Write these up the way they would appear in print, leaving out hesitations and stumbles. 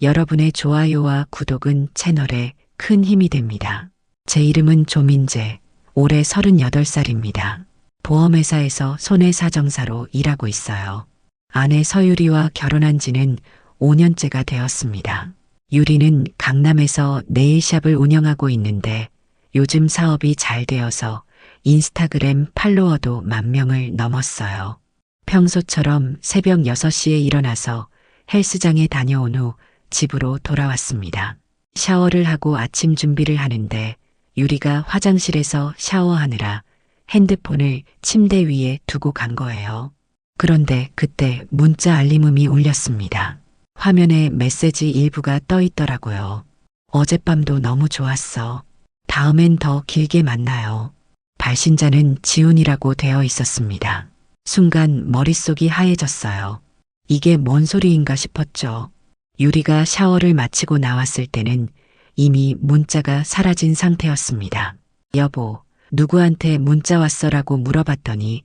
여러분의 좋아요와 구독은 채널에 큰 힘이 됩니다. 제 이름은 조민재, 올해 38살입니다. 보험회사에서 손해사정사로 일하고 있어요. 아내 서유리와 결혼한 지는 5년째가 되었습니다. 유리는 강남에서 네일샵을 운영하고 있는데 요즘 사업이 잘 되어서 인스타그램 팔로워도 10,000명을 넘었어요. 평소처럼 새벽 6시에 일어나서 헬스장에 다녀온 후 집으로 돌아왔습니다. 샤워를 하고 아침 준비를 하는데 유리가 화장실에서 샤워하느라 핸드폰을 침대 위에 두고 간 거예요. 그런데 그때 문자 알림음이 울렸습니다. 화면에 메시지 일부가 떠 있더라고요. 어젯밤도 너무 좋았어. 다음엔 더 길게 만나요. 발신자는 지훈이라고 되어 있었습니다. 순간 머릿속이 하얘졌어요. 이게 뭔 소리인가 싶었죠. 유리가 샤워를 마치고 나왔을 때는 이미 문자가 사라진 상태였습니다. 여보, 누구한테 문자 왔어라고 물어봤더니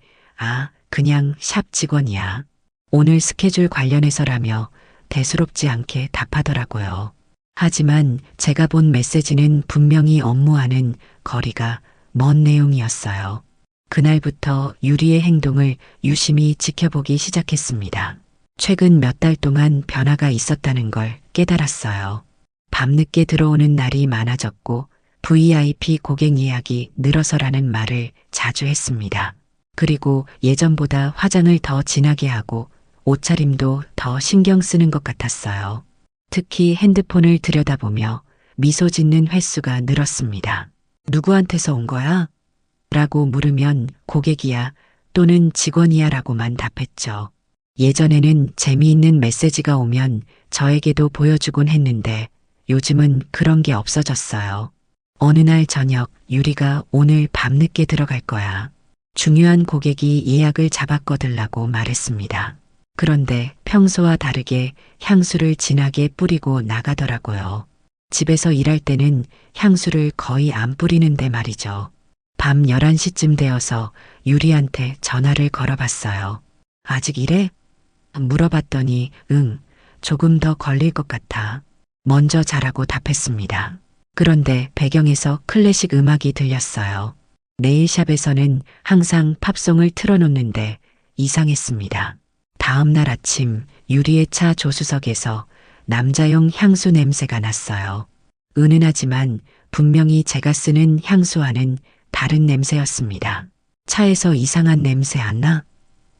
그냥 샵 직원이야. 오늘 스케줄 관련해서라며 대수롭지 않게 답하더라고요. 하지만 제가 본 메시지는 분명히 업무와는 거리가 먼 내용이었어요. 그날부터 유리의 행동을 유심히 지켜보기 시작했습니다. 최근 몇 달 동안 변화가 있었다는 걸 깨달았어요. 밤늦게 들어오는 날이 많아졌고 VIP 고객 예약이 늘어서라는 말을 자주 했습니다. 그리고 예전보다 화장을 더 진하게 하고 옷차림도 더 신경 쓰는 것 같았어요. 특히 핸드폰을 들여다보며 미소 짓는 횟수가 늘었습니다. 누구한테서 온 거야? 라고 물으면 고객이야 또는 직원이야 라고만 답했죠. 예전에는 재미있는 메시지가 오면 저에게도 보여주곤 했는데 요즘은 그런 게 없어졌어요. 어느 날 저녁 유리가 오늘 밤늦게 들어갈 거야. 중요한 고객이 예약을 잡았거들라고 말했습니다. 그런데 평소와 다르게 향수를 진하게 뿌리고 나가더라고요. 집에서 일할 때는 향수를 거의 안 뿌리는데 말이죠. 밤 11시쯤 되어서 유리한테 전화를 걸어봤어요. 아직 일해? 물어봤더니 조금 더 걸릴 것 같아. 먼저 자라고 답했습니다. 그런데 배경에서 클래식 음악이 들렸어요. 네일샵에서는 항상 팝송을 틀어놓는데 이상했습니다. 다음 날 아침 유리의 차 조수석에서 남자용 향수 냄새가 났어요. 은은하지만 분명히 제가 쓰는 향수와는 다른 냄새였습니다. 차에서 이상한 냄새 안 나?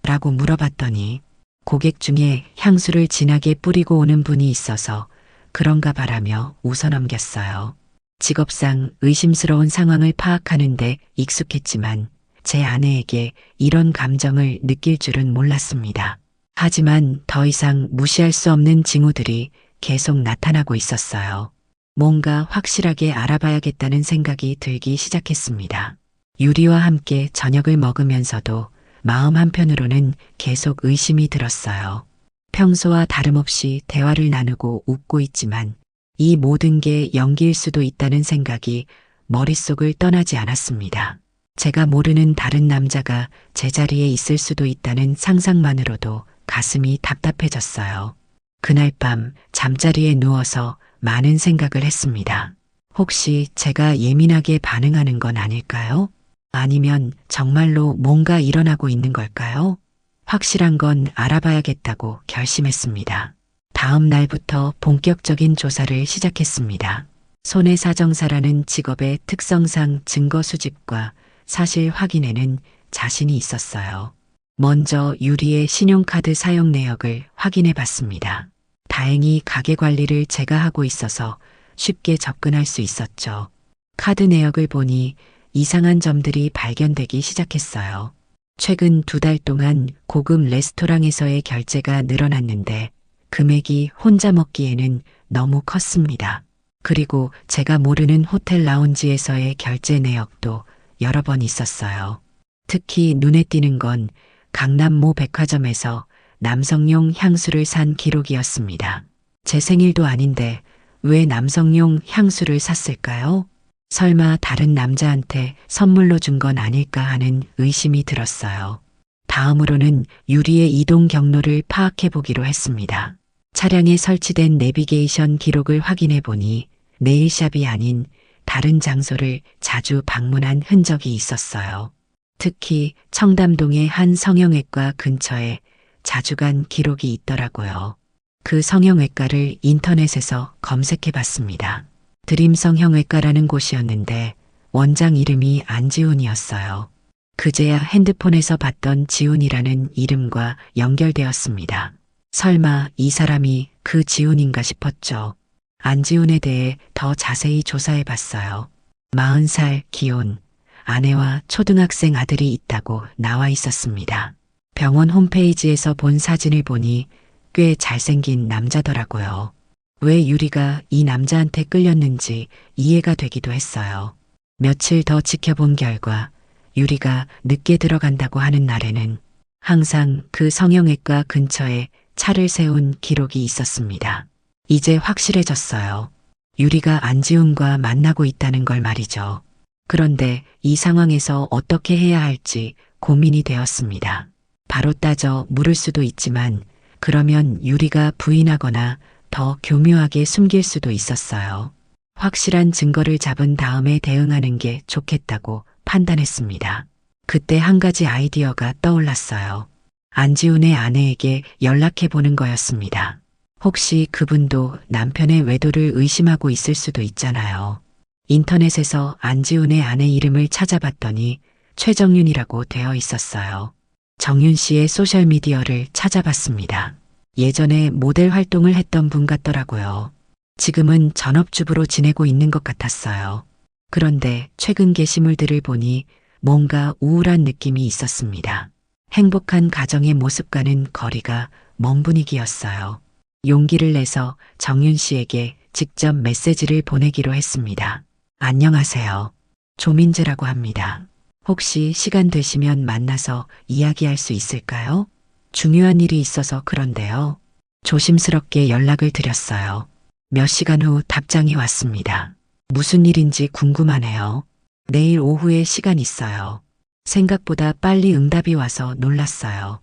라고 물어봤더니 고객 중에 향수를 진하게 뿌리고 오는 분이 있어서 그런가 바라며 웃어넘겼어요. 직업상 의심스러운 상황을 파악하는데 익숙했지만 제 아내에게 이런 감정을 느낄 줄은 몰랐습니다. 하지만 더 이상 무시할 수 없는 징후들이 계속 나타나고 있었어요. 뭔가 확실하게 알아봐야겠다는 생각이 들기 시작했습니다. 유리와 함께 저녁을 먹으면서도 마음 한편으로는 계속 의심이 들었어요. 평소와 다름없이 대화를 나누고 웃고 있지만 이 모든 게 연기일 수도 있다는 생각이 머릿속을 떠나지 않았습니다. 제가 모르는 다른 남자가 제 자리에 있을 수도 있다는 상상만으로도 가슴이 답답해졌어요. 그날 밤 잠자리에 누워서 많은 생각을 했습니다. 혹시 제가 예민하게 반응하는 건 아닐까요? 아니면 정말로 뭔가 일어나고 있는 걸까요? 확실한 건 알아봐야겠다고 결심했습니다. 다음 날부터 본격적인 조사를 시작했습니다. 손해사정사라는 직업의 특성상 증거 수집과 사실 확인에는 자신이 있었어요. 먼저 유리의 신용카드 사용 내역을 확인해 봤습니다. 다행히 가게 관리를 제가 하고 있어서 쉽게 접근할 수 있었죠. 카드 내역을 보니 이상한 점들이 발견되기 시작했어요. 최근 2달 동안 고급 레스토랑에서의 결제가 늘어났는데 금액이 혼자 먹기에는 너무 컸습니다. 그리고 제가 모르는 호텔 라운지에서의 결제 내역도 여러 번 있었어요. 특히 눈에 띄는 건 강남 모 백화점에서 남성용 향수를 산 기록이었습니다. 제 생일도 아닌데 왜 남성용 향수를 샀을까요? 설마 다른 남자한테 선물로 준 건 아닐까 하는 의심이 들었어요. 다음으로는 유리의 이동 경로를 파악해 보기로 했습니다. 차량에 설치된 내비게이션 기록을 확인해 보니 네일샵이 아닌 다른 장소를 자주 방문한 흔적이 있었어요. 특히 청담동의 한 성형외과 근처에 자주 간 기록이 있더라고요. 그 성형외과를 인터넷에서 검색해 봤습니다. 드림 성형외과라는 곳이었는데 원장 이름이 안지훈이었어요. 그제야 핸드폰에서 봤던 지훈이라는 이름과 연결되었습니다. 설마 이 사람이 그 지훈인가 싶었죠. 안지훈에 대해 더 자세히 조사해 봤어요. 40살 기혼, 아내와 초등학생 아들이 있다고 나와 있었습니다. 병원 홈페이지에서 본 사진을 보니 꽤 잘생긴 남자더라고요. 왜 유리가 이 남자한테 끌렸는지 이해가 되기도 했어요. 며칠 더 지켜본 결과 유리가 늦게 들어간다고 하는 날에는 항상 그 성형외과 근처에 차를 세운 기록이 있었습니다. 이제 확실해졌어요. 유리가 안지훈과 만나고 있다는 걸 말이죠. 그런데 이 상황에서 어떻게 해야 할지 고민이 되었습니다. 바로 따져 물을 수도 있지만 그러면 유리가 부인하거나 더 교묘하게 숨길 수도 있었어요. 확실한 증거를 잡은 다음에 대응하는 게 좋겠다고 판단했습니다. 그때 한 가지 아이디어가 떠올랐어요. 안지훈의 아내에게 연락해 보는 거였습니다. 혹시 그분도 남편의 외도를 의심하고 있을 수도 있잖아요. 인터넷에서 안지훈의 아내 이름을 찾아봤더니 최정윤이라고 되어 있었어요. 정윤 씨의 소셜미디어를 찾아봤습니다. 예전에 모델 활동을 했던 분 같더라고요. 지금은 전업주부로 지내고 있는 것 같았어요. 그런데 최근 게시물들을 보니 뭔가 우울한 느낌이 있었습니다. 행복한 가정의 모습과는 거리가 먼 분위기였어요. 용기를 내서 정윤 씨에게 직접 메시지를 보내기로 했습니다. 안녕하세요. 조민재라고 합니다. 혹시 시간 되시면 만나서 이야기할 수 있을까요? 중요한 일이 있어서 그런데요. 조심스럽게 연락을 드렸어요. 몇 시간 후 답장이 왔습니다. 무슨 일인지 궁금하네요. 내일 오후에 시간 있어요. 생각보다 빨리 응답이 와서 놀랐어요.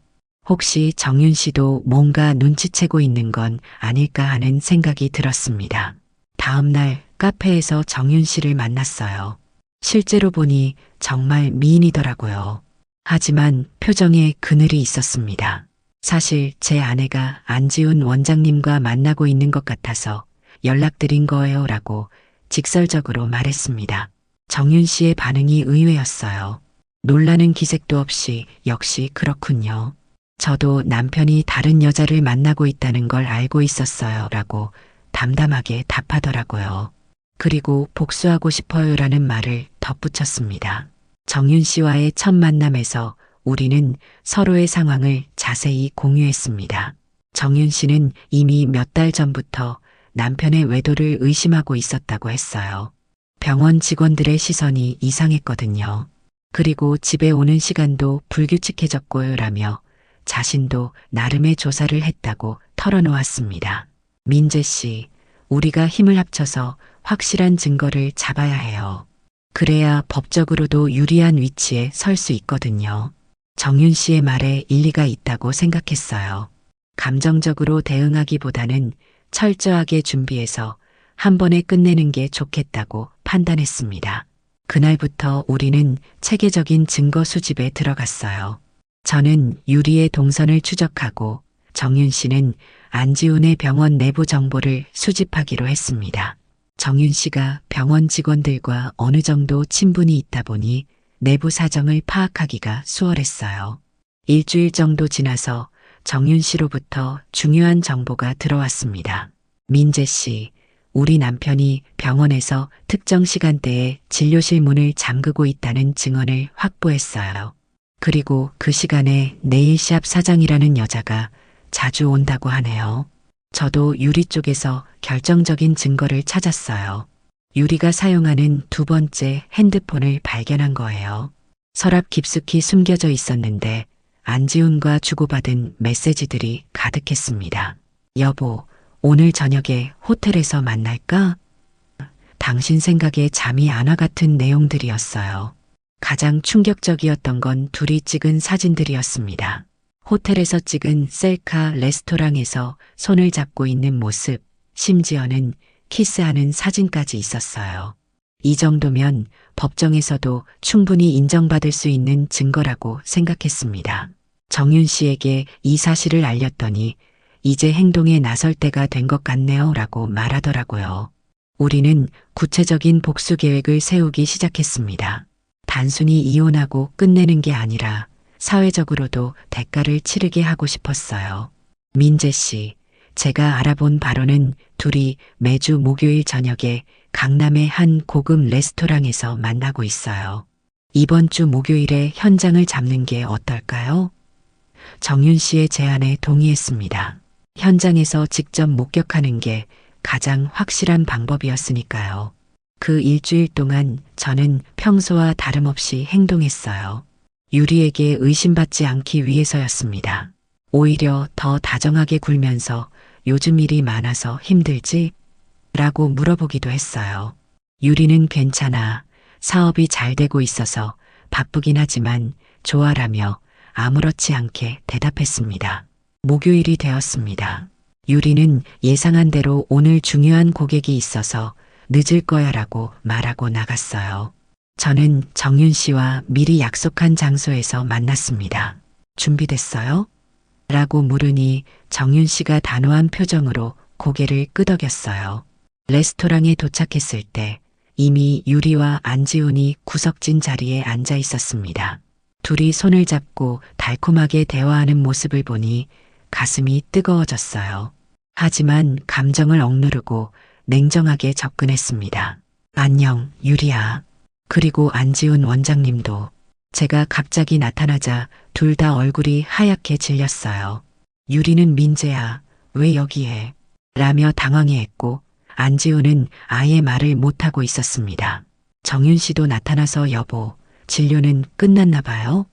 혹시 정윤 씨도 뭔가 눈치채고 있는 건 아닐까 하는 생각이 들었습니다. 다음 날 카페에서 정윤 씨를 만났어요. 실제로 보니 정말 미인이더라고요. 하지만 표정에 그늘이 있었습니다. 사실 제 아내가 안지훈 원장님과 만나고 있는 것 같아서 연락드린 거예요 라고 직설적으로 말했습니다. 정윤 씨의 반응이 의외였어요. 놀라는 기색도 없이 역시 그렇군요. 저도 남편이 다른 여자를 만나고 있다는 걸 알고 있었어요 라고 담담하게 답하더라고요. 그리고 복수하고 싶어요 라는 말을 덧붙였습니다. 정윤 씨와의 첫 만남에서 우리는 서로의 상황을 자세히 공유했습니다. 정윤 씨는 이미 몇 달 전부터 남편의 외도를 의심하고 있었다고 했어요. 병원 직원들의 시선이 이상했거든요. 그리고 집에 오는 시간도 불규칙해졌고요 라며 자신도 나름의 조사를 했다고 털어놓았습니다. 민재 씨, 우리가 힘을 합쳐서 확실한 증거를 잡아야 해요. 그래야 법적으로도 유리한 위치에 설 수 있거든요. 정윤 씨의 말에 일리가 있다고 생각했어요. 감정적으로 대응하기보다는 철저하게 준비해서 한 번에 끝내는 게 좋겠다고 판단했습니다. 그날부터 우리는 체계적인 증거 수집에 들어갔어요. 저는 유리의 동선을 추적하고 정윤 씨는 안지훈의 병원 내부 정보를 수집하기로 했습니다. 정윤 씨가 병원 직원들과 어느 정도 친분이 있다 보니 내부 사정을 파악하기가 수월했어요. 일주일 정도 지나서 정윤 씨로부터 중요한 정보가 들어왔습니다. 민재 씨, 우리 남편이 병원에서 특정 시간대에 진료실 문을 잠그고 있다는 증언을 확보했어요. 그리고 그 시간에 네일샵 사장이라는 여자가 자주 온다고 하네요. 저도 유리 쪽에서 결정적인 증거를 찾았어요. 유리가 사용하는 두 번째 핸드폰을 발견한 거예요. 서랍 깊숙이 숨겨져 있었는데 안지훈과 주고받은 메시지들이 가득했습니다. 여보, 오늘 저녁에 호텔에서 만날까? 당신 생각에 잠이 안 와 같은 내용들이었어요. 가장 충격적이었던 건 둘이 찍은 사진들이었습니다. 호텔에서 찍은 셀카 레스토랑에서 손을 잡고 있는 모습, 심지어는 키스하는 사진까지 있었어요. 이 정도면 법정에서도 충분히 인정받을 수 있는 증거라고 생각했습니다. 정윤 씨에게 이 사실을 알렸더니 이제 행동에 나설 때가 된 것 같네요 라고 말하더라고요. 우리는 구체적인 복수 계획을 세우기 시작했습니다. 단순히 이혼하고 끝내는 게 아니라 사회적으로도 대가를 치르게 하고 싶었어요. 민재 씨, 제가 알아본 바로는 둘이 매주 목요일 저녁에 강남의 한 고급 레스토랑에서 만나고 있어요. 이번 주 목요일에 현장을 잡는 게 어떨까요? 정윤 씨의 제안에 동의했습니다. 현장에서 직접 목격하는 게 가장 확실한 방법이었으니까요. 그 일주일 동안 저는 평소와 다름없이 행동했어요. 유리에게 의심받지 않기 위해서였습니다. 오히려 더 다정하게 굴면서 요즘 일이 많아서 힘들지? 라고 물어보기도 했어요. 유리는 괜찮아. 사업이 잘 되고 있어서 바쁘긴 하지만 좋아라며 아무렇지 않게 대답했습니다. 목요일이 되었습니다. 유리는 예상한 대로 오늘 중요한 고객이 있어서 늦을 거야 라고 말하고 나갔어요. 저는 정윤 씨와 미리 약속한 장소에서 만났습니다. 준비됐어요? 라고 물으니 정윤 씨가 단호한 표정으로 고개를 끄덕였어요. 레스토랑에 도착했을 때 이미 유리와 안지훈이 구석진 자리에 앉아 있었습니다. 둘이 손을 잡고 달콤하게 대화하는 모습을 보니 가슴이 뜨거워졌어요. 하지만 감정을 억누르고 냉정하게 접근했습니다. 안녕, 유리야. 그리고 안지훈 원장님도. 제가 갑자기 나타나자 둘 다 얼굴이 하얗게 질렸어요. 유리는 민재야, 왜 여기에? 라며 당황해했고 안지훈은 아예 말을 못하고 있었습니다. 정윤 씨도 나타나서 여보, 진료는 끝났나 봐요?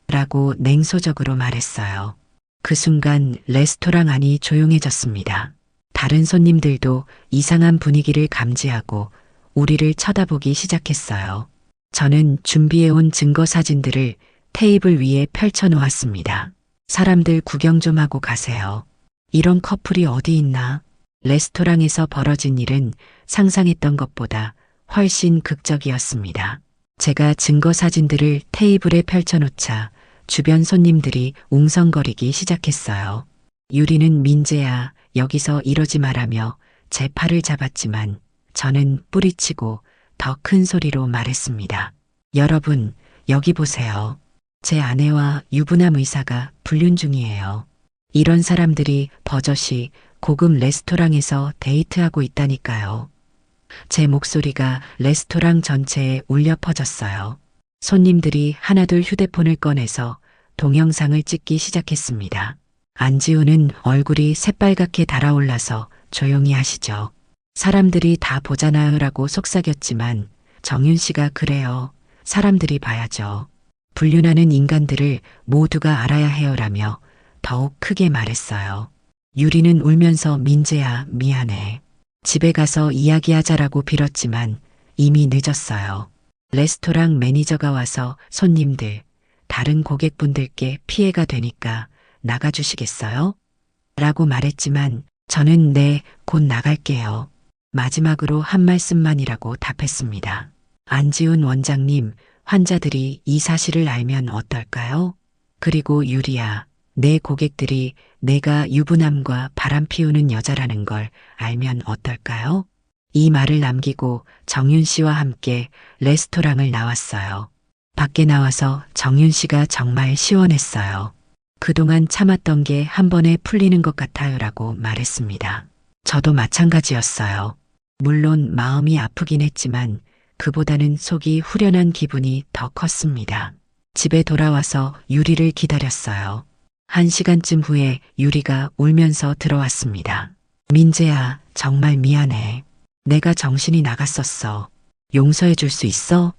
라고 냉소적으로 말했어요. 그 순간 레스토랑 안이 조용해졌습니다. 다른 손님들도 이상한 분위기를 감지하고 우리를 쳐다보기 시작했어요. 저는 준비해온 증거 사진들을 테이블 위에 펼쳐놓았습니다. 사람들 구경 좀 하고 가세요. 이런 커플이 어디 있나? 레스토랑에서 벌어진 일은 상상했던 것보다 훨씬 극적이었습니다. 제가 증거 사진들을 테이블에 펼쳐놓자 주변 손님들이 웅성거리기 시작했어요. 유리는 민재야, 여기서 이러지 말라며 제 팔을 잡았지만 저는 뿌리치고 더 큰 소리로 말했습니다. 여러분, 여기 보세요. 제 아내와 유부남 의사가 불륜 중이에요. 이런 사람들이 버젓이 고급 레스토랑에서 데이트하고 있다니까요. 제 목소리가 레스토랑 전체에 울려 퍼졌어요. 손님들이 하나둘 휴대폰을 꺼내서 동영상을 찍기 시작했습니다. 안지훈은 얼굴이 새빨갛게 달아올라서 조용히 하시죠. 사람들이 다 보잖아요라고 속삭였지만 정윤 씨가 그래요. 사람들이 봐야죠. 불륜하는 인간들을 모두가 알아야 해요라며 더욱 크게 말했어요. 유리는 울면서 민재야, 미안해. 집에 가서 이야기하자라고 빌었지만 이미 늦었어요. 레스토랑 매니저가 와서 손님들, 다른 고객분들께 피해가 되니까 나가주시겠어요? 라고 말했지만 저는 네, 곧 나갈게요. 마지막으로 한 말씀만이라고 답했습니다. 안지훈 원장님, 환자들이 이 사실을 알면 어떨까요? 그리고 유리야, 내 고객들이 내가 유부남과 바람 피우는 여자라는 걸 알면 어떨까요? 이 말을 남기고 정윤 씨와 함께 레스토랑을 나왔어요. 밖에 나와서 정윤 씨가 정말 시원했어요. 그동안 참았던 게 한 번에 풀리는 것 같아요라고 말했습니다. 저도 마찬가지였어요. 물론 마음이 아프긴 했지만 그보다는 속이 후련한 기분이 더 컸습니다. 집에 돌아와서 유리를 기다렸어요. 1시간쯤 후에 유리가 울면서 들어왔습니다. 민재야, 정말 미안해. 내가 정신이 나갔었어. 용서해 줄 수 있어?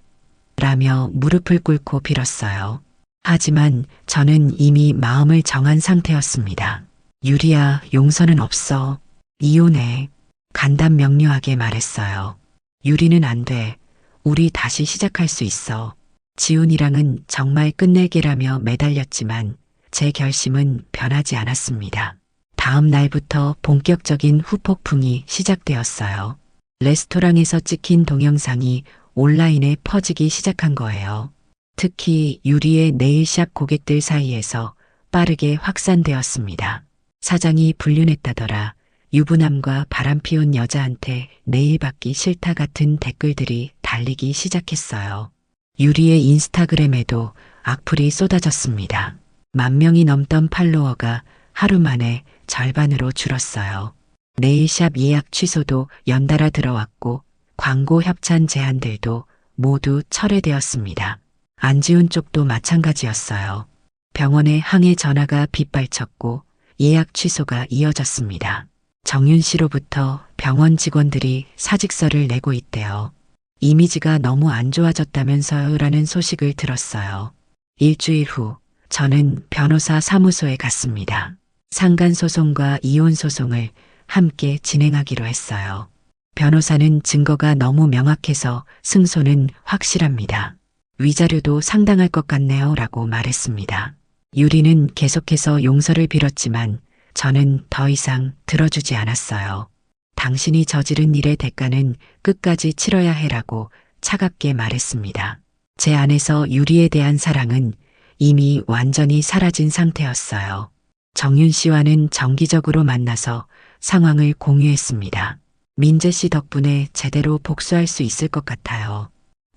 라며 무릎을 꿇고 빌었어요. 하지만 저는 이미 마음을 정한 상태였습니다. 유리야, 용서는 없어. 이혼해. 간단 명료하게 말했어요. 유리는 안 돼. 우리 다시 시작할 수 있어. 지훈이랑은 정말 끝내기라며 매달렸지만 제 결심은 변하지 않았습니다. 다음 날부터 본격적인 후폭풍이 시작되었어요. 레스토랑에서 찍힌 동영상이 온라인에 퍼지기 시작한 거예요. 특히 유리의 네일샵 고객들 사이에서 빠르게 확산되었습니다. 사장이 불륜했다더라. 유부남과 바람피운 여자한테 네일 받기 싫다 같은 댓글들이 달리기 시작했어요. 유리의 인스타그램에도 악플이 쏟아졌습니다. 10,000명이 넘던 팔로워가 하루 만에 절반으로 줄었어요. 네일샵 예약 취소도 연달아 들어왔고 광고 협찬 제안들도 모두 철회되었습니다. 안지훈 쪽도 마찬가지였어요. 병원에 항해 전화가 빗발쳤고 예약 취소가 이어졌습니다. 정윤 씨로부터 병원 직원들이 사직서를 내고 있대요. 이미지가 너무 안 좋아졌다면서요 라는 소식을 들었어요. 일주일 후 저는 변호사 사무소에 갔습니다. 상간소송과 이혼소송을 함께 진행하기로 했어요. 변호사는 증거가 너무 명확해서 승소는 확실합니다. 위자료도 상당할 것 같네요 라고 말했습니다. 유리는 계속해서 용서를 빌었지만 저는 더 이상 들어주지 않았어요. 당신이 저지른 일의 대가는 끝까지 치러야 해라고 차갑게 말했습니다. 제 안에서 유리에 대한 사랑은 이미 완전히 사라진 상태였어요. 정윤 씨와는 정기적으로 만나서 상황을 공유했습니다. 민재 씨 덕분에 제대로 복수할 수 있을 것 같아요.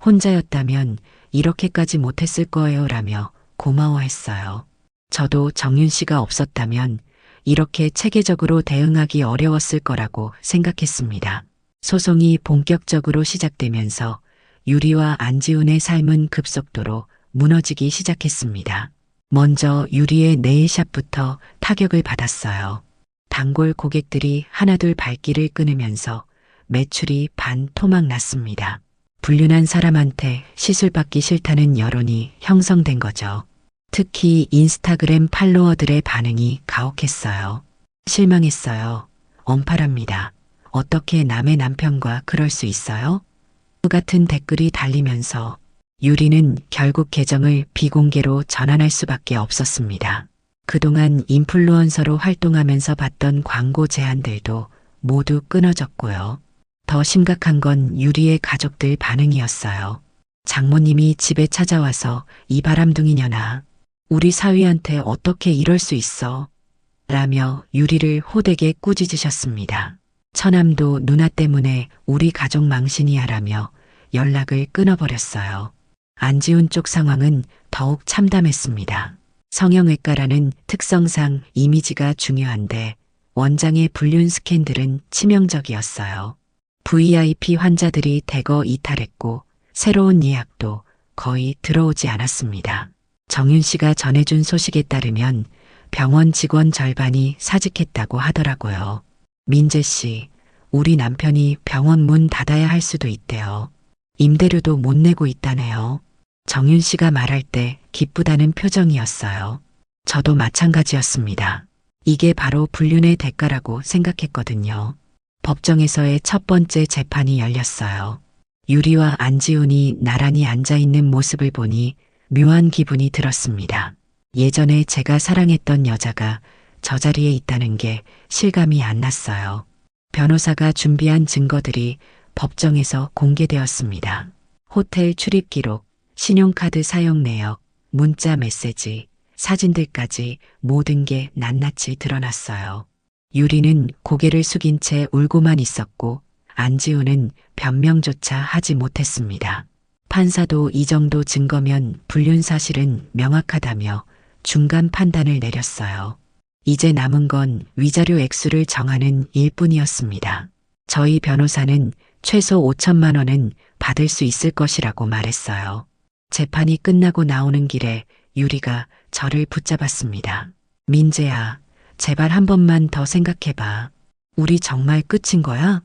혼자였다면 이렇게까지 못했을 거예요 라며 고마워했어요. 저도 정윤 씨가 없었다면 이렇게 체계적으로 대응하기 어려웠을 거라고 생각했습니다. 소송이 본격적으로 시작되면서 유리와 안지훈의 삶은 급속도로 무너지기 시작했습니다. 먼저 유리의 네일샵부터 타격을 받았어요. 단골 고객들이 하나둘 발길을 끊으면서 매출이 반토막 났습니다. 불륜한 사람한테 시술받기 싫다는 여론이 형성된 거죠. 특히 인스타그램 팔로워들의 반응이 가혹했어요. 실망했어요. 엄팔합니다. 어떻게 남의 남편과 그럴 수 있어요? 같은 댓글이 달리면서 유리는 결국 계정을 비공개로 전환할 수밖에 없었습니다. 그동안 인플루언서로 활동하면서 받던 광고 제안들도 모두 끊어졌고요. 더 심각한 건 유리의 가족들 반응이었어요. 장모님이 집에 찾아와서 이 바람둥이년아, 우리 사위한테 어떻게 이럴 수 있어? 라며 유리를 호되게 꾸짖으셨습니다. 처남도 누나 때문에 우리 가족 망신이야 라며 연락을 끊어버렸어요. 안지훈 쪽 상황은 더욱 참담했습니다. 성형외과라는 특성상 이미지가 중요한데 원장의 불륜 스캔들은 치명적이었어요. VIP 환자들이 대거 이탈했고 새로운 예약도 거의 들어오지 않았습니다. 정윤 씨가 전해준 소식에 따르면 병원 직원 절반이 사직했다고 하더라고요. 민재 씨, 우리 남편이 병원 문 닫아야 할 수도 있대요. 임대료도 못 내고 있다네요. 정윤 씨가 말할 때 기쁘다는 표정이었어요. 저도 마찬가지였습니다. 이게 바로 불륜의 대가라고 생각했거든요. 법정에서의 첫 번째 재판이 열렸어요. 유리와 안지훈이 나란히 앉아있는 모습을 보니 묘한 기분이 들었습니다. 예전에 제가 사랑했던 여자가 저 자리에 있다는 게 실감이 안 났어요. 변호사가 준비한 증거들이 법정에서 공개되었습니다. 호텔 출입 기록, 신용카드 사용 내역, 문자 메시지, 사진들까지 모든 게 낱낱이 드러났어요. 유리는 고개를 숙인 채 울고만 있었고 안지훈은 변명조차 하지 못했습니다. 판사도 이 정도 증거면 불륜 사실은 명확하다며 중간 판단을 내렸어요. 이제 남은 건 위자료 액수를 정하는 일뿐이었습니다. 저희 변호사는 최소 5천만 원은 받을 수 있을 것이라고 말했어요. 재판이 끝나고 나오는 길에 유리가 저를 붙잡았습니다. 민재야, 제발 한 번만 더 생각해봐. 우리 정말 끝인 거야?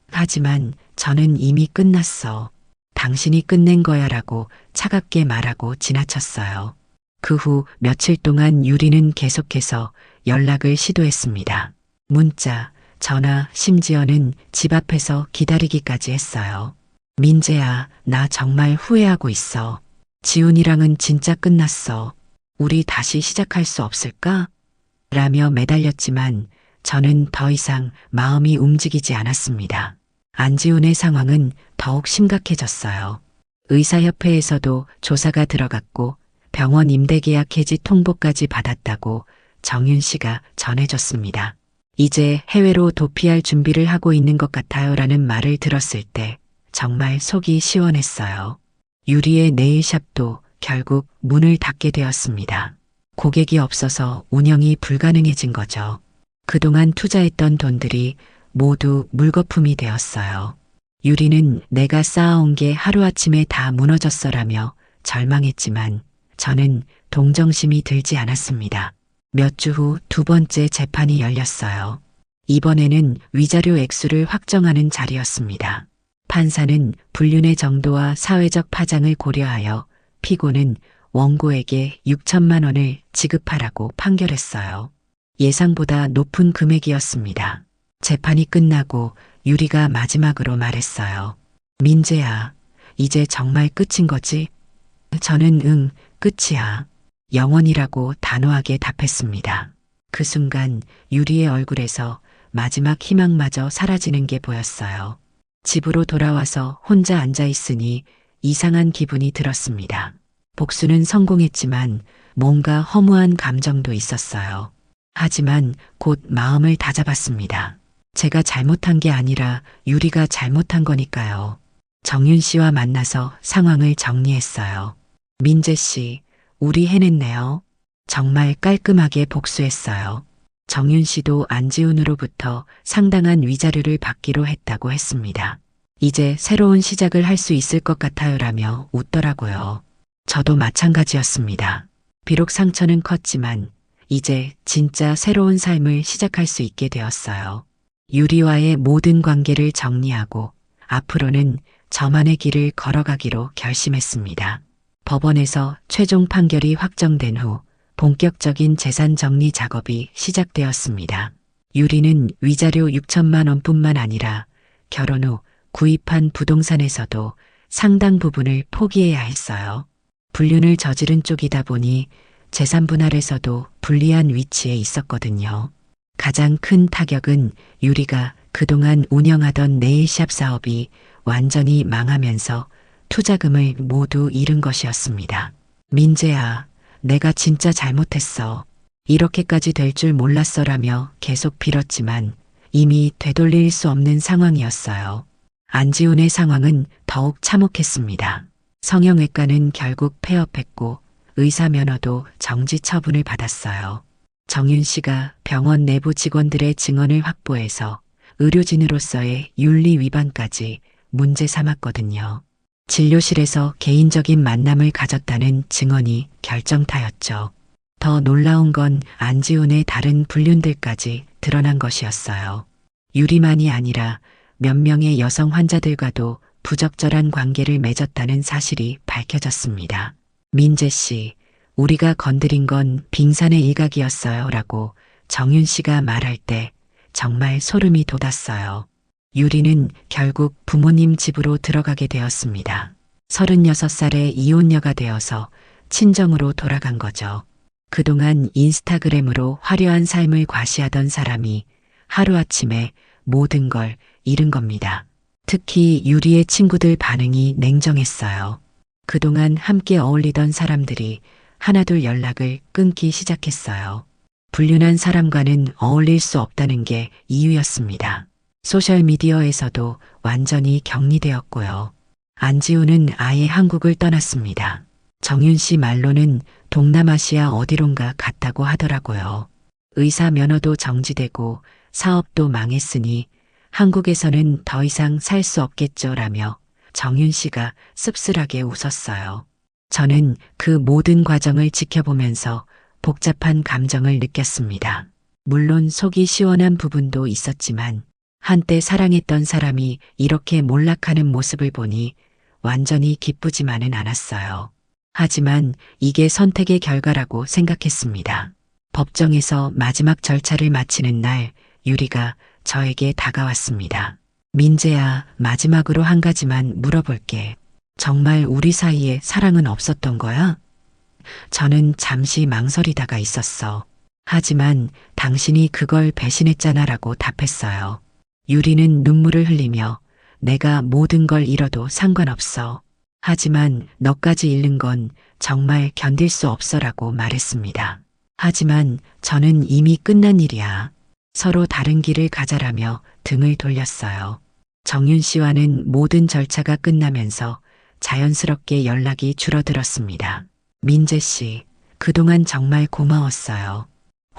하지만 저는 이미 끝났어. 당신이 끝낸 거야 라고 차갑게 말하고 지나쳤어요. 그 후 며칠 동안 유리는 계속해서 연락을 시도했습니다. 문자, 전화, 심지어는 집 앞에서 기다리기까지 했어요. 민재야, 나 정말 후회하고 있어. 지훈이랑은 진짜 끝났어. 우리 다시 시작할 수 없을까? 라며 매달렸지만 저는 더 이상 마음이 움직이지 않았습니다. 안지훈의 상황은 더욱 심각해졌어요. 의사협회에서도 조사가 들어갔고 병원 임대계약 해지 통보까지 받았다고 정윤 씨가 전해줬습니다. 이제 해외로 도피할 준비를 하고 있는 것 같아요 라는 말을 들었을 때 정말 속이 시원했어요. 유리의 네일샵도 결국 문을 닫게 되었습니다. 고객이 없어서 운영이 불가능해진 거죠. 그동안 투자했던 돈들이 모두 물거품이 되었어요. 유리는 내가 쌓아온 게 하루아침에 다 무너졌어라며 절망했지만 저는 동정심이 들지 않았습니다. 몇 주 후 두 번째 재판이 열렸어요. 이번에는 위자료 액수를 확정하는 자리였습니다. 판사는 불륜의 정도와 사회적 파장을 고려하여 피고는 원고에게 6천만 원을 지급하라고 판결했어요. 예상보다 높은 금액이었습니다. 재판이 끝나고 유리가 마지막으로 말했어요. 민재야, 이제 정말 끝인 거지? 저는 응, 끝이야. 영원이라고 단호하게 답했습니다. 그 순간 유리의 얼굴에서 마지막 희망마저 사라지는 게 보였어요. 집으로 돌아와서 혼자 앉아 있으니 이상한 기분이 들었습니다. 복수는 성공했지만 뭔가 허무한 감정도 있었어요. 하지만 곧 마음을 다잡았습니다. 제가 잘못한 게 아니라 유리가 잘못한 거니까요. 정윤 씨와 만나서 상황을 정리했어요. 민재 씨, 우리 해냈네요. 정말 깔끔하게 복수했어요. 정윤 씨도 안지훈으로부터 상당한 위자료를 받기로 했다고 했습니다. 이제 새로운 시작을 할 수 있을 것 같아요라며 웃더라고요. 저도 마찬가지였습니다. 비록 상처는 컸지만 이제 진짜 새로운 삶을 시작할 수 있게 되었어요. 유리와의 모든 관계를 정리하고 앞으로는 저만의 길을 걸어가기로 결심했습니다. 법원에서 최종 판결이 확정된 후 본격적인 재산 정리 작업이 시작되었습니다. 유리는 위자료 6천만 원뿐만 아니라 결혼 후 구입한 부동산에서도 상당 부분을 포기해야 했어요. 불륜을 저지른 쪽이다 보니 재산 분할에서도 불리한 위치에 있었거든요. 가장 큰 타격은 유리가 그동안 운영하던 네일샵 사업이 완전히 망하면서 투자금을 모두 잃은 것이었습니다. 민재야, 내가 진짜 잘못했어. 이렇게까지 될 줄 몰랐어라며 계속 빌었지만 이미 되돌릴 수 없는 상황이었어요. 안지훈의 상황은 더욱 참혹했습니다. 성형외과는 결국 폐업했고 의사 면허도 정지 처분을 받았어요. 정윤 씨가 병원 내부 직원들의 증언을 확보해서 의료진으로서의 윤리 위반까지 문제 삼았거든요. 진료실에서 개인적인 만남을 가졌다는 증언이 결정타였죠. 더 놀라운 건 안지훈의 다른 불륜들까지 드러난 것이었어요. 유리만이 아니라 몇 명의 여성 환자들과도 부적절한 관계를 맺었다는 사실이 밝혀졌습니다. 민재 씨, 우리가 건드린 건 빙산의 일각이었어요 라고 정윤 씨가 말할 때 정말 소름이 돋았어요. 유리는 결국 부모님 집으로 들어가게 되었습니다. 36살의 이혼녀가 되어서 친정으로 돌아간 거죠. 그동안 인스타그램으로 화려한 삶을 과시하던 사람이 하루아침에 모든 걸 잃은 겁니다. 특히 유리의 친구들 반응이 냉정했어요. 그동안 함께 어울리던 사람들이 하나둘 연락을 끊기 시작했어요. 불륜한 사람과는 어울릴 수 없다는 게 이유였습니다. 소셜미디어에서도 완전히 격리되었고요. 안지훈은 아예 한국을 떠났습니다. 정윤 씨 말로는 동남아시아 어디론가 갔다고 하더라고요. 의사 면허도 정지되고 사업도 망했으니 한국에서는 더 이상 살 수 없겠죠라며 정윤 씨가 씁쓸하게 웃었어요. 저는 그 모든 과정을 지켜보면서 복잡한 감정을 느꼈습니다. 물론 속이 시원한 부분도 있었지만 한때 사랑했던 사람이 이렇게 몰락하는 모습을 보니 완전히 기쁘지만은 않았어요. 하지만 이게 선택의 결과라고 생각했습니다. 법정에서 마지막 절차를 마치는 날 유리가 저에게 다가왔습니다. 민재야, 마지막으로 한 가지만 물어볼게. 정말 우리 사이에 사랑은 없었던 거야? 저는 잠시 망설이다가 있었어. 하지만 당신이 그걸 배신했잖아 라고 답했어요. 유리는 눈물을 흘리며 내가 모든 걸 잃어도 상관없어. 하지만 너까지 잃는 건 정말 견딜 수 없어라고 말했습니다. 하지만 저는 이미 끝난 일이야. 서로 다른 길을 가자라며 등을 돌렸어요. 정윤 씨와는 모든 절차가 끝나면서 자연스럽게 연락이 줄어들었습니다. 민재 씨, 그동안 정말 고마웠어요.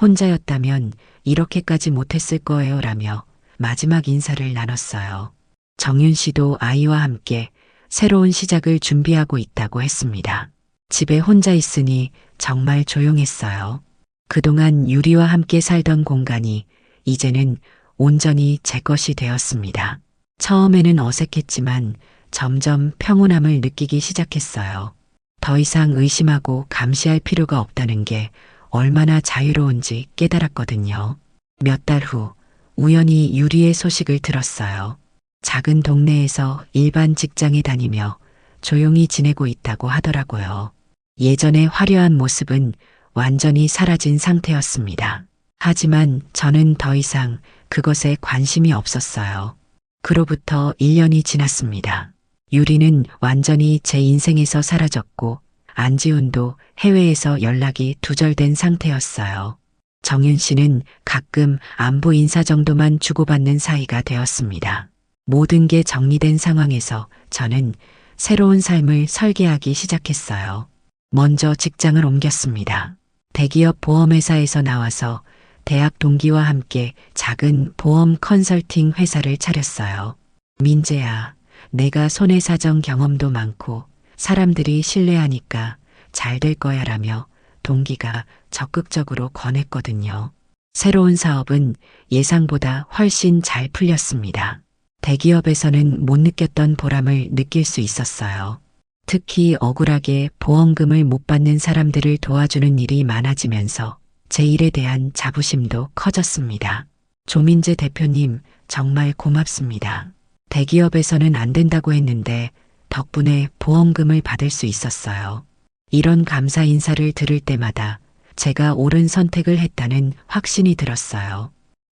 혼자였다면 이렇게까지 못했을 거예요 라며 마지막 인사를 나눴어요. 정윤 씨도 아이와 함께 새로운 시작을 준비하고 있다고 했습니다. 집에 혼자 있으니 정말 조용했어요. 그동안 유리와 함께 살던 공간이 이제는 온전히 제 것이 되었습니다. 처음에는 어색했지만 점점 평온함을 느끼기 시작했어요. 더 이상 의심하고 감시할 필요가 없다는 게 얼마나 자유로운지 깨달았거든요. 몇 달 후 우연히 유리의 소식을 들었어요. 작은 동네에서 일반 직장에 다니며 조용히 지내고 있다고 하더라고요. 예전의 화려한 모습은 완전히 사라진 상태였습니다. 하지만 저는 더 이상 그것에 관심이 없었어요. 그로부터 1년이 지났습니다. 유리는 완전히 제 인생에서 사라졌고 안지훈도 해외에서 연락이 두절된 상태였어요. 정윤 씨는 가끔 안부 인사 정도만 주고받는 사이가 되었습니다. 모든 게 정리된 상황에서 저는 새로운 삶을 설계하기 시작했어요. 먼저 직장을 옮겼습니다. 대기업 보험회사에서 나와서 대학 동기와 함께 작은 보험 컨설팅 회사를 차렸어요. 민재야, 내가 손해사정 경험도 많고 사람들이 신뢰하니까 잘 될 거야 라며 동기가 적극적으로 권했거든요. 새로운 사업은 예상보다 훨씬 잘 풀렸습니다. 대기업에서는 못 느꼈던 보람을 느낄 수 있었어요. 특히 억울하게 보험금을 못 받는 사람들을 도와주는 일이 많아지면서 제 일에 대한 자부심도 커졌습니다. 조민재 대표님, 정말 고맙습니다. 대기업에서는 안 된다고 했는데 덕분에 보험금을 받을 수 있었어요. 이런 감사 인사를 들을 때마다 제가 옳은 선택을 했다는 확신이 들었어요.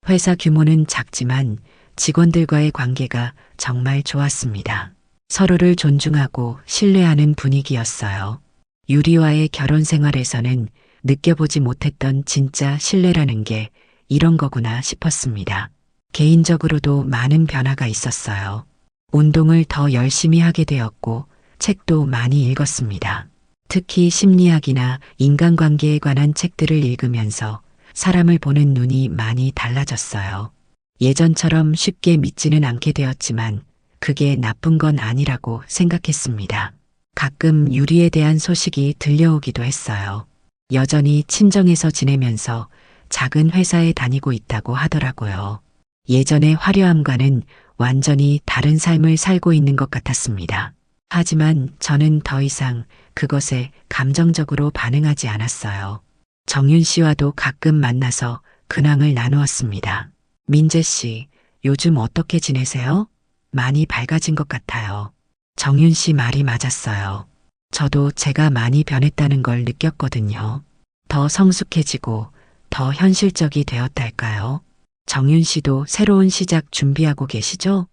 회사 규모는 작지만 직원들과의 관계가 정말 좋았습니다. 서로를 존중하고 신뢰하는 분위기였어요. 유리와의 결혼 생활에서는 느껴보지 못했던 진짜 신뢰라는 게 이런 거구나 싶었습니다. 개인적으로도 많은 변화가 있었어요. 운동을 더 열심히 하게 되었고 책도 많이 읽었습니다. 특히 심리학이나 인간관계에 관한 책들을 읽으면서 사람을 보는 눈이 많이 달라졌어요. 예전처럼 쉽게 믿지는 않게 되었지만 그게 나쁜 건 아니라고 생각했습니다. 가끔 유리에 대한 소식이 들려오기도 했어요. 여전히 친정에서 지내면서 작은 회사에 다니고 있다고 하더라고요. 예전의 화려함과는 완전히 다른 삶을 살고 있는 것 같았습니다. 하지만 저는 더 이상 그것에 감정적으로 반응하지 않았어요. 정윤 씨와도 가끔 만나서 근황을 나누었습니다. 민재 씨, 요즘 어떻게 지내세요? 많이 밝아진 것 같아요. 정윤 씨 말이 맞았어요. 저도 제가 많이 변했다는 걸 느꼈거든요. 더 성숙해지고 더 현실적이 되었달까요? 정윤 씨도 새로운 시작 준비하고 계시죠?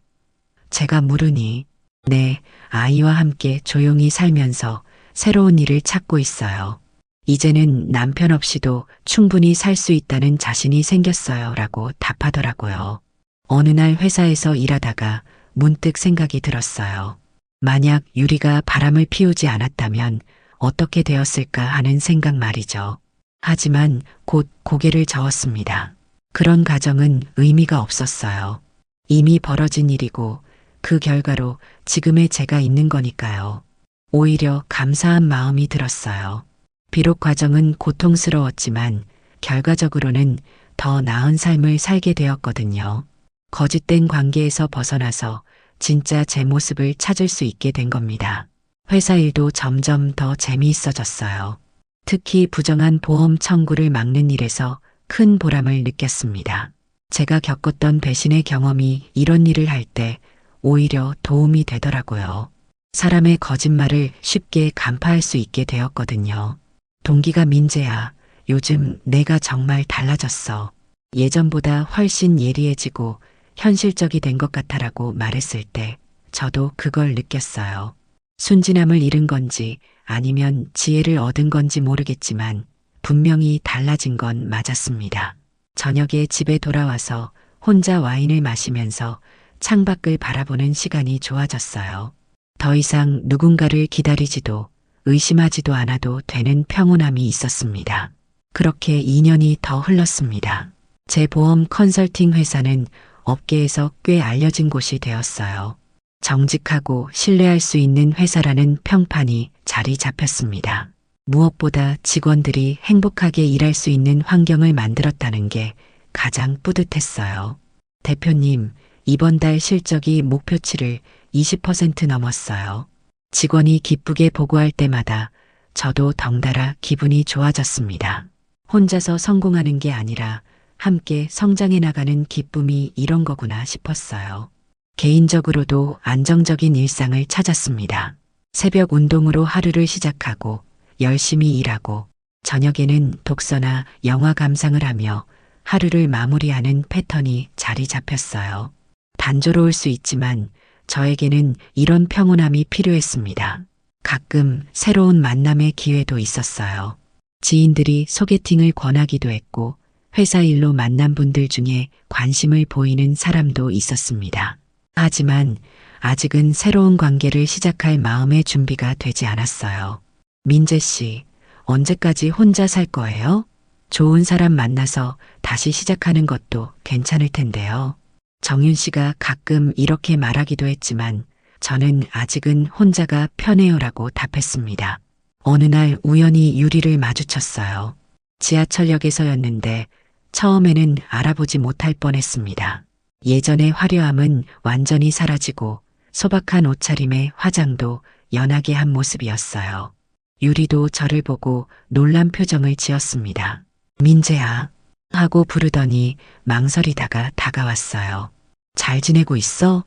제가 물으니, 네, 아이와 함께 조용히 살면서 새로운 일을 찾고 있어요. 이제는 남편 없이도 충분히 살 수 있다는 자신이 생겼어요 라고 답하더라고요. 어느 날 회사에서 일하다가 문득 생각이 들었어요. 만약 유리가 바람을 피우지 않았다면 어떻게 되었을까 하는 생각 말이죠. 하지만 곧 고개를 저었습니다. 그런 가정은 의미가 없었어요. 이미 벌어진 일이고 그 결과로 지금의 제가 있는 거니까요. 오히려 감사한 마음이 들었어요. 비록 과정은 고통스러웠지만 결과적으로는 더 나은 삶을 살게 되었거든요. 거짓된 관계에서 벗어나서 진짜 제 모습을 찾을 수 있게 된 겁니다. 회사 일도 점점 더 재미있어졌어요. 특히 부정한 보험 청구를 막는 일에서 큰 보람을 느꼈습니다. 제가 겪었던 배신의 경험이 이런 일을 할 때 오히려 도움이 되더라고요. 사람의 거짓말을 쉽게 간파할 수 있게 되었거든요. 동기가 민재야, 요즘 내가 정말 달라졌어. 예전보다 훨씬 예리해지고 현실적이 된 것 같아라고 말했을 때 저도 그걸 느꼈어요. 순진함을 잃은 건지 아니면 지혜를 얻은 건지 모르겠지만 분명히 달라진 건 맞았습니다. 저녁에 집에 돌아와서 혼자 와인을 마시면서 창밖을 바라보는 시간이 좋아졌어요. 더 이상 누군가를 기다리지도 의심하지도 않아도 되는 평온함이 있었습니다. 그렇게 2년이 더 흘렀습니다. 제 보험 컨설팅 회사는 업계에서 꽤 알려진 곳이 되었어요. 정직하고 신뢰할 수 있는 회사라는 평판이 자리 잡혔습니다. 무엇보다 직원들이 행복하게 일할 수 있는 환경을 만들었다는 게 가장 뿌듯했어요. 대표님, 이번 달 실적이 목표치를 20% 넘었어요. 직원이 기쁘게 보고할 때마다 저도 덩달아 기분이 좋아졌습니다. 혼자서 성공하는 게 아니라 함께 성장해 나가는 기쁨이 이런 거구나 싶었어요. 개인적으로도 안정적인 일상을 찾았습니다. 새벽 운동으로 하루를 시작하고 열심히 일하고 저녁에는 독서나 영화 감상을 하며 하루를 마무리하는 패턴이 자리 잡혔어요. 단조로울 수 있지만 저에게는 이런 평온함이 필요했습니다. 가끔 새로운 만남의 기회도 있었어요. 지인들이 소개팅을 권하기도 했고 회사 일로 만난 분들 중에 관심을 보이는 사람도 있었습니다. 하지만 아직은 새로운 관계를 시작할 마음의 준비가 되지 않았어요. 민재 씨, 언제까지 혼자 살 거예요? 좋은 사람 만나서 다시 시작하는 것도 괜찮을 텐데요. 정윤 씨가 가끔 이렇게 말하기도 했지만 저는 아직은 혼자가 편해요라고 답했습니다. 어느 날 우연히 유리를 마주쳤어요. 지하철역에서였는데 처음에는 알아보지 못할 뻔했습니다. 예전의 화려함은 완전히 사라지고 소박한 옷차림에 화장도 연하게 한 모습이었어요. 유리도 저를 보고 놀란 표정을 지었습니다. 민재야 하고 부르더니 망설이다가 다가왔어요. 잘 지내고 있어?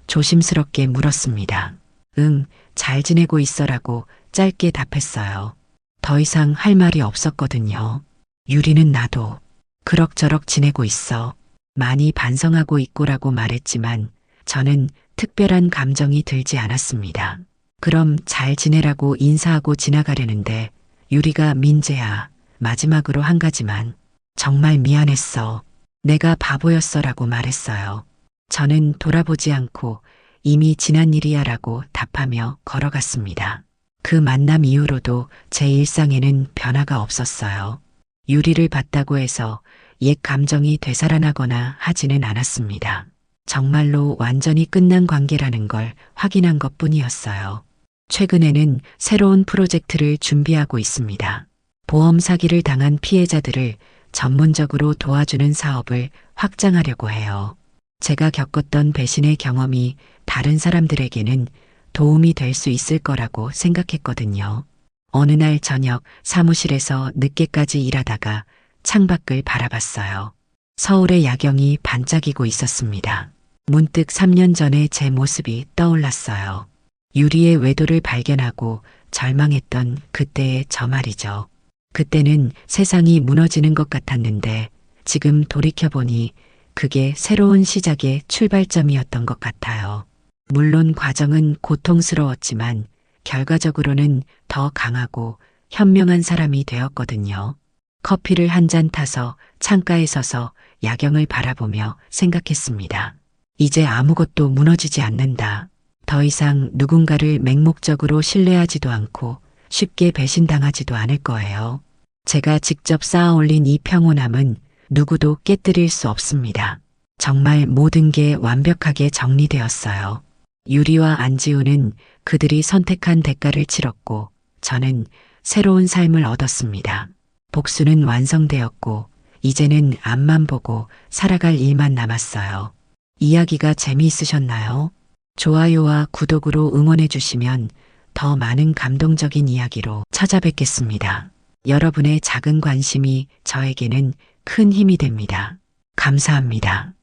조심스럽게 물었습니다. 응, 잘 지내고 있어라고 짧게 답했어요. 더 이상 할 말이 없었거든요. 유리는 나도 그럭저럭 지내고 있어. 많이 반성하고 있고라고 말했지만 저는 특별한 감정이 들지 않았습니다. 그럼 잘 지내라고 인사하고 지나가려는데 유리가 민재야, 마지막으로 한 가지만 정말 미안했어. 내가 바보였어라고 말했어요. 저는 돌아보지 않고 이미 지난 일이야 라고 답하며 걸어갔습니다. 그 만남 이후로도 제 일상에는 변화가 없었어요. 유리를 봤다고 해서 옛 감정이 되살아나거나 하지는 않았습니다. 정말로 완전히 끝난 관계라는 걸 확인한 것뿐이었어요. 최근에는 새로운 프로젝트를 준비하고 있습니다. 보험 사기를 당한 피해자들을 전문적으로 도와주는 사업을 확장하려고 해요. 제가 겪었던 배신의 경험이 다른 사람들에게는 도움이 될 수 있을 거라고 생각했거든요. 어느 날 저녁 사무실에서 늦게까지 일하다가 창밖을 바라봤어요. 서울의 야경이 반짝이고 있었습니다. 문득 3년 전의 제 모습이 떠올랐어요. 유리의 외도를 발견하고 절망했던 그때의 저 말이죠. 그때는 세상이 무너지는 것 같았는데 지금 돌이켜보니 그게 새로운 시작의 출발점이었던 것 같아요. 물론 과정은 고통스러웠지만 결과적으로는 더 강하고 현명한 사람이 되었거든요. 커피를 한 잔 타서 창가에 서서 야경을 바라보며 생각했습니다. 이제 아무것도 무너지지 않는다. 더 이상 누군가를 맹목적으로 신뢰하지도 않고 쉽게 배신당하지도 않을 거예요. 제가 직접 쌓아 올린 이 평온함은 누구도 깨뜨릴 수 없습니다. 정말 모든 게 완벽하게 정리되었어요. 유리와 안지우는 그들이 선택한 대가를 치렀고 저는 새로운 삶을 얻었습니다. 복수는 완성되었고 이제는 앞만 보고 살아갈 일만 남았어요. 이야기가 재미있으셨나요? 좋아요와 구독으로 응원해 주시면 더 많은 감동적인 이야기로 찾아뵙겠습니다. 여러분의 작은 관심이 저에게는 큰 힘이 됩니다. 감사합니다.